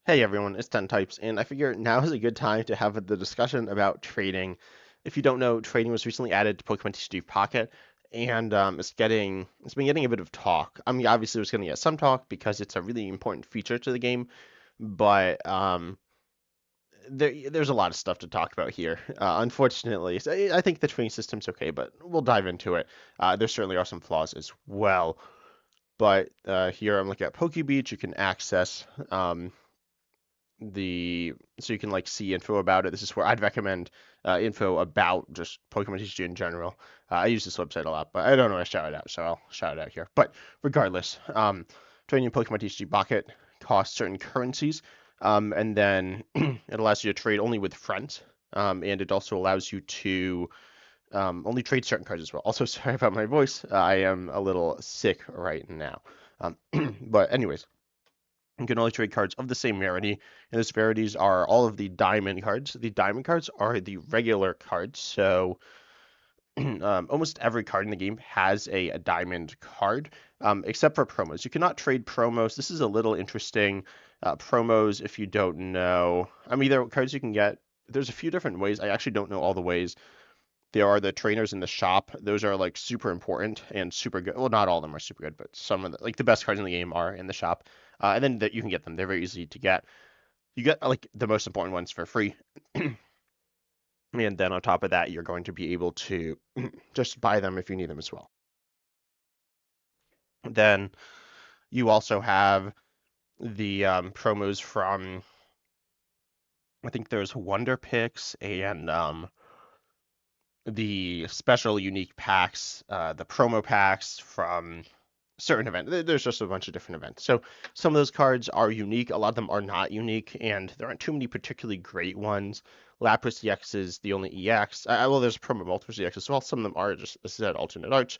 Hey everyone, it's 10 Types, and I figure now is a good time to have the discussion about trading. If you don't know, trading was recently added to Pokemon TCG Pocket, and it's been getting a bit of talk. I mean, obviously it's going to get some talk because it's a really important feature to the game, but there's a lot of stuff to talk about here. Unfortunately, so I think the trading system's okay, but we'll dive into it. There certainly are some flaws as well, but here I'm looking at PokeBeach. You can access the so you can like see info about it. This is where I'd recommend info about just Pokemon TCG in general. I use this website a lot, but I don't know how to shout it out, so I'll shout it out here. But regardless, trading in Pokemon TCG Pocket costs certain currencies, and then it allows you to trade only with friends, and it also allows you to only trade certain cards as well. Also, sorry about my voice. I am a little sick right now. But anyways, you can only trade cards of the same rarity, and those rarities are all of the diamond cards. The diamond cards are the regular cards, so almost every card in the game has a diamond card, except for promos. You cannot trade promos. This is a little interesting. Promos, if you don't know, I mean, there are cards you can get. There's a few different ways. I actually don't know all the ways. There are the trainers in the shop. Those are like super important and super good. Well, not all of them are super good, but some of the like the best cards in the game are in the shop. And then that you can get them. They're very easy to get. You get like the most important ones for free. And then on top of that, you're going to be able to just buy them if you need them as well. Then you also have the promos from I think there's Wonder Picks and the special unique packs, the promo packs from certain event. There's just a bunch of different events. So some of those cards are unique. A lot of them are not unique, and there aren't too many particularly great ones. Lapras EX is the only EX. Well, there's promo Moltres EX as well. Some of them are just, as I said, alternate arts.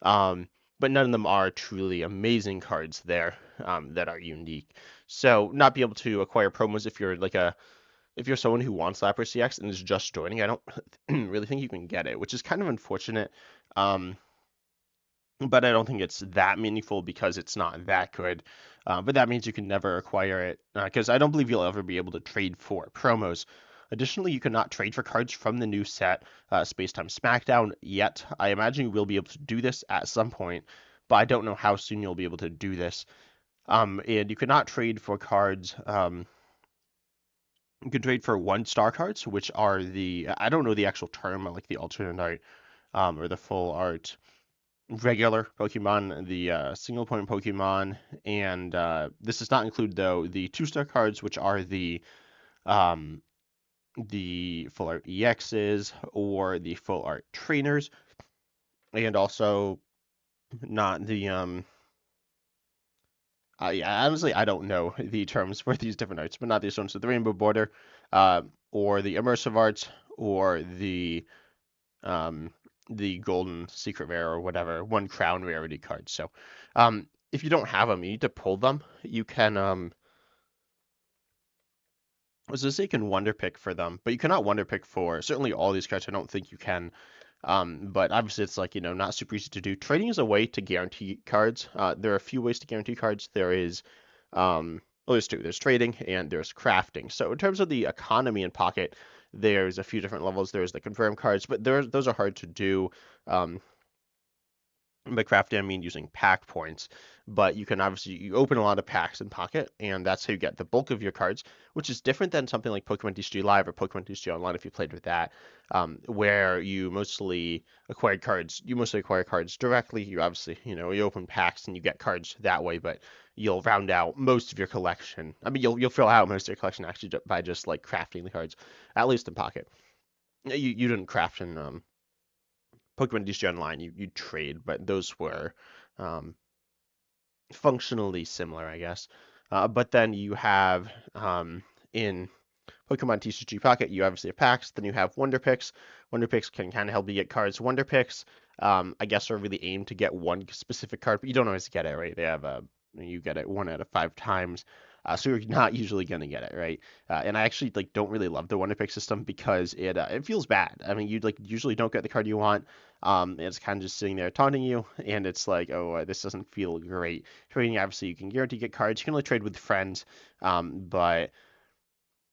Um, but none of them are truly amazing cards there that are unique. So not be able to acquire promos if you're someone who wants Lapras EX and is just joining, I don't really think you can get it, which is kind of unfortunate. Um, but I don't think it's that meaningful because it's not that good. But that means you can never acquire it because I don't believe you'll ever be able to trade for promos. Additionally, you cannot trade for cards from the new set, Space Time SmackDown, yet. I imagine you will be able to do this at some point, but I don't know how soon you'll be able to do this. And you cannot trade for cards. You can trade for 1-star cards, which are I don't know the actual term, like the alternate art or the full art regular Pokemon, the single point Pokemon, and this does not include though the 2-star cards, which are um, the full art EXs or the full art trainers, and also not the yeah, honestly, I don't know the terms for these different arts, but not these ones. So the Rainbow Border, or the Immersive Arts, or um, the golden secret rare or whatever, one crown rarity card. So if you don't have them, you need to pull them. You can was to say you can wonder pick for them, but you cannot wonder pick for certainly all these cards. I don't think you can. But obviously it's like, not super easy to do. Trading is a way to guarantee cards. There are a few ways to guarantee cards. Well, there's two. There's trading and there's crafting. So in terms of the economy in Pocket, there's a few different levels. There's the confirm cards, but those are hard to do. Um, by crafting, I mean using pack points, but you can obviously you open a lot of packs in Pocket, and that's how you get the bulk of your cards, which is different than something like Pokemon TCG Live or Pokemon TCG Online if you played with that, where you mostly acquire cards directly. You obviously, you open packs and you get cards that way, but you'll round out most of your collection. I mean, you'll fill out most of your collection actually by just like crafting the cards, at least in Pocket. You didn't craft in Pokemon TCG Online, you trade, but those were um, functionally similar, I guess. But then you have in Pokemon TCG Pocket, you obviously have packs. Then you have Wonder Picks. Wonder Picks can kind of help you get cards. Wonder Picks, I guess, are really aimed to get one specific card, but you don't always get it, right? You get it 1 out of 5 times. so you're not usually gonna get it, right? And I actually like don't really love the Wonder Pick system because it feels bad. I mean, you like usually don't get the card you want. It's kind of just sitting there taunting you, and it's like, oh, this doesn't feel great. Trading, obviously, you can guarantee get cards. You can only trade with friends, but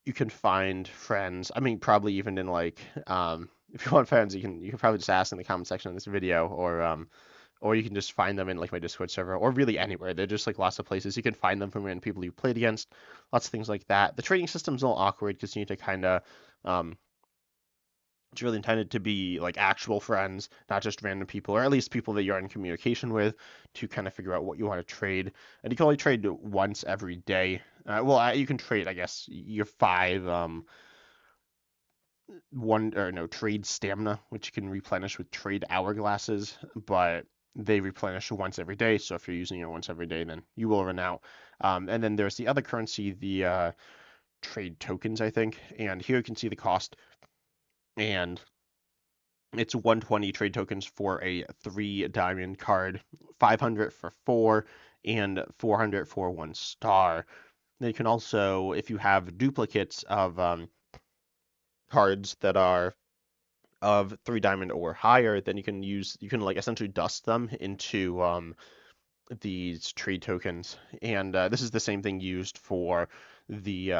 you can find friends. I mean, probably even in like, if you want friends, you can probably just ask in the comment section of this video, or you can just find them in like my Discord server, or really anywhere. They're just like lots of places you can find them from random people you've played against, lots of things like that. The trading system's a little awkward because you need to kind of, um, it's really intended to be like actual friends, not just random people, or at least people that you're in communication with, to kind of figure out what you want to trade. And you can only trade once every day. You can trade, I guess, your five one or no trade stamina, which you can replenish with trade hourglasses, but they replenish once every day. So if you're using it once every day, then you will run out. And then there's the other currency, the trade tokens, I think. And here you can see the cost, and it's 120 trade tokens for a 3 diamond card, 500 for 4, and 400 for 1 star. Then you can also, if you have duplicates of cards that are of 3 diamond or higher, then you can like essentially dust them into these trade tokens. And this is the same thing used for the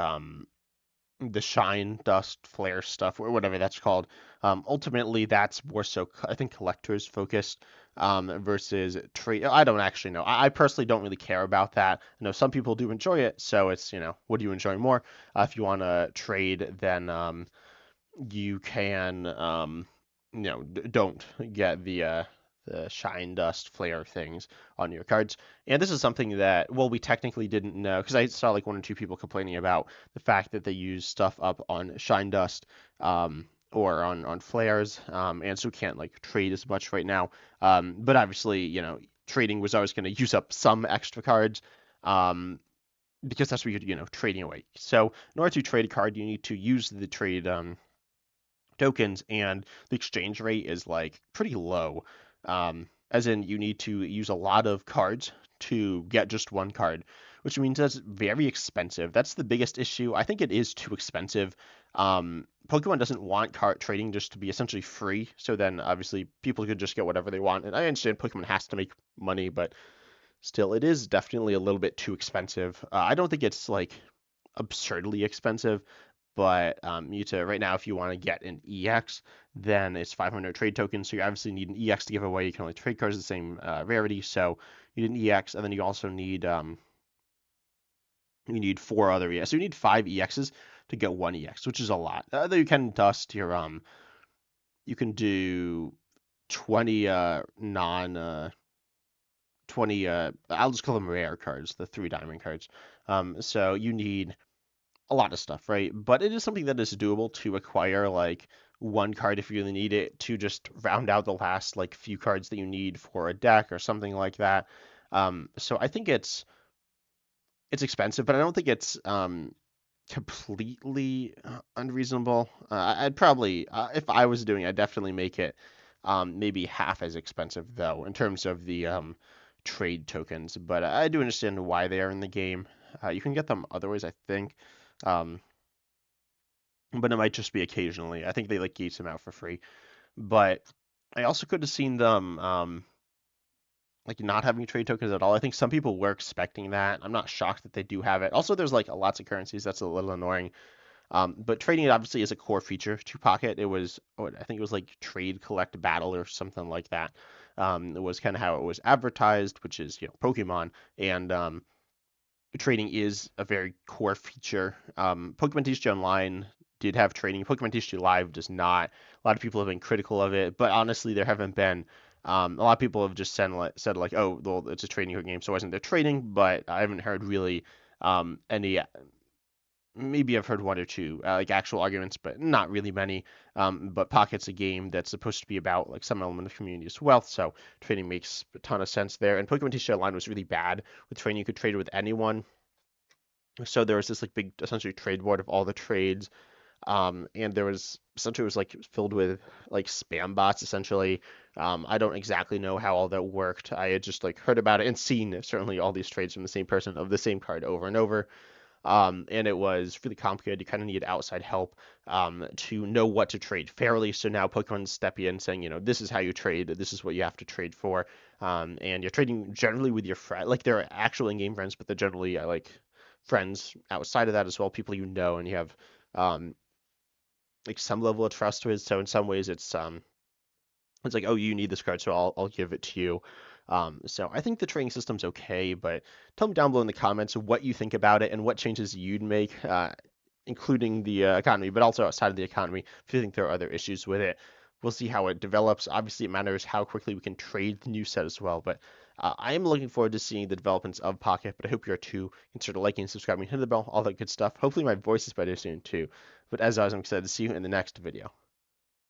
shine dust flare stuff, or whatever that's called. Ultimately, that's more so I think collectors focused, versus trade. I don't actually know. I personally don't really care about that. I know some people do enjoy it, so it's, what do you enjoy more? If you want to trade, then you can, don't get the shine dust flare things on your cards. And this is something that, well, we technically didn't know, because I saw like one or two people complaining about the fact that they use stuff up on shine dust, or on flares, and so can't like trade as much right now. But obviously, trading was always going to use up some extra cards. Because that's what you're, trading away. So in order to trade a card, you need to use the trade tokens, and the exchange rate is like pretty low. As in, you need to use a lot of cards to get just one card, which means that's very expensive. That's the biggest issue. I think it is too expensive. Pokemon doesn't want card trading just to be essentially free, so then obviously people could just get whatever they want. And I understand Pokemon has to make money, but still, it is definitely a little bit too expensive. I don't think it's like absurdly expensive, but you to right now, if you want to get an EX, then it's 500 trade tokens. So you obviously need an EX to give away. You can only trade cards of the same rarity, so you need an EX, and then you also need 4 other EX. So you need 5 EXs to get 1 EX, which is a lot. Though you can dust your you can do 20 non 20 I'll just call them rare cards, the 3 diamond cards. So you need a lot of stuff, right? But it is something that is doable to acquire like one card if you really need it, to just round out the last like few cards that you need for a deck or something like that. So I think it's expensive, but I don't think it's completely unreasonable. I'd probably, if I was doing it, I'd definitely make it maybe half as expensive though in terms of the trade tokens. But I do understand why they are in the game. You can get them otherwise, I think. Um, but it might just be occasionally. I think they like gauge them out for free. But I also could have seen them like not having trade tokens at all. I think some people were expecting that. I'm not shocked that they do have it. Also, there's like lots of currencies. That's a little annoying. But trading it obviously is a core feature to Pocket. It was, I think it was like trade, collect, battle, or something like that. It was kind of how it was advertised, which is, Pokemon. And trading is a very core feature. Pokemon TCG Online did have trading. Pokemon TCG Live does not. A lot of people have been critical of it, but honestly, there haven't been. A lot of people have just said like, oh, well, it's a trading game, so wasn't there trading? But I haven't heard really any. Maybe I've heard one or two like actual arguments, but not really many. But Pocket's a game that's supposed to be about like some element of community as well, so trading makes a ton of sense there. And Pokemon TCG Online was really bad with trading. You could trade with anyone, so there was this like big essentially trade board of all the trades, and there was essentially it was like filled with like spam bots essentially. I don't exactly know how all that worked. I had just like heard about it and seen certainly all these trades from the same person of the same card over and over. and it was really complicated. You kind of needed outside help to know what to trade fairly. So now Pokemon step in saying, this is how you trade, this is what you have to trade for, and you're trading generally with your friend, like they're actual in-game friends, but they're generally like friends outside of that as well, people and you have like some level of trust with. So in some ways, it's like, oh, you need this card, so I'll give it to you. So I think the trading system's okay, but tell me down below in the comments what you think about it and what changes you'd make, including the economy, but also outside of the economy, if you think there are other issues with it. We'll see how it develops. Obviously, it matters how quickly we can trade the new set as well, but I am looking forward to seeing the developments of Pocket, but I hope you are too. Consider liking, subscribing, hit the bell, all that good stuff. Hopefully my voice is better soon too. But as always, I'm excited to see you in the next video.